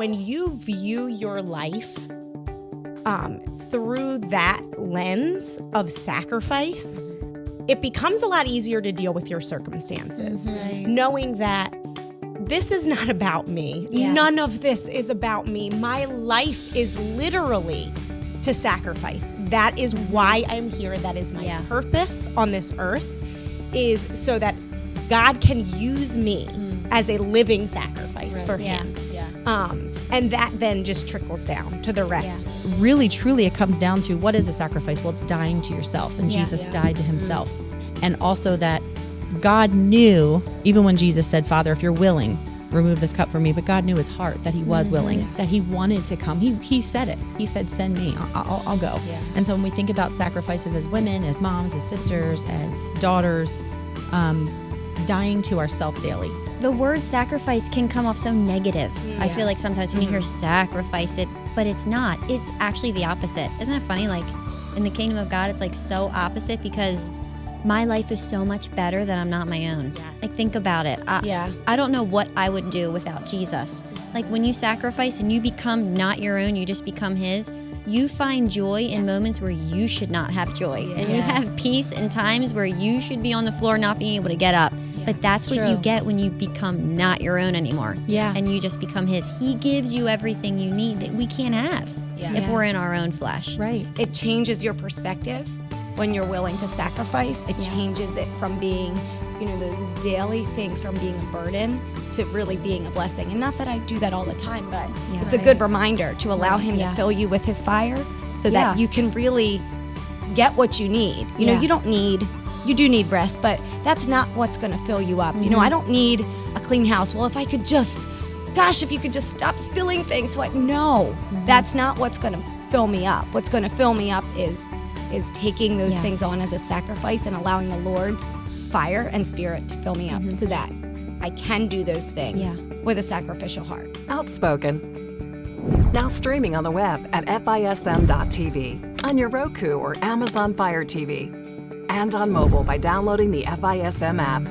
when you view your life through that lens of sacrifice, it becomes a lot easier to deal with your circumstances, knowing that this is not about me. Yeah. None of this is about me. My life is literally to sacrifice. That is why I'm here. That is my purpose on this earth, is so that God can use me as a living sacrifice for Him. And that then just trickles down to the rest. Really, truly, it comes down to, what is a sacrifice? Well, it's dying to yourself, and Jesus died to Himself. And also that God knew, even when Jesus said, Father, if you're willing, remove this cup from me. But God knew his heart, that he was willing, that he wanted to come. He said it. He said, send me, I'll go. Yeah. And so when we think about sacrifices as women, as moms, as sisters, as daughters, dying to ourselves daily. The word sacrifice can come off so negative. I feel like sometimes when you hear sacrifice it, but it's not. It's actually the opposite. Isn't that funny? Like in the kingdom of God, it's like so opposite, because my life is so much better that I'm not my own. Yes. Like, think about it. I don't know what I would do without Jesus. Like, when you sacrifice and you become not your own, you just become his, you find joy in moments where you should not have joy. Yeah. And you have peace in times where you should be on the floor not being able to get up. Yeah, but that's what you get when you become not your own anymore. Yeah. And you just become his. He gives you everything you need that we can't have if we're in our own flesh. Right. It changes your perspective. When you're willing to sacrifice, it changes it from being, those daily things, from being a burden to really being a blessing. And not that I do that all the time, but it's a good reminder to allow him to fill you with his fire so that you can really get what you need. You do need rest, but that's not what's going to fill you up. I don't need a clean house. Well, if you could just stop spilling things. No, that's not what's going to fill me up. What's going to fill me up is taking those things on as a sacrifice and allowing the Lord's fire and spirit to fill me up so that I can do those things with a sacrificial heart. Outspoken. Now streaming on the web at FISM.TV, on your Roku or Amazon Fire TV, and on mobile by downloading the FISM app.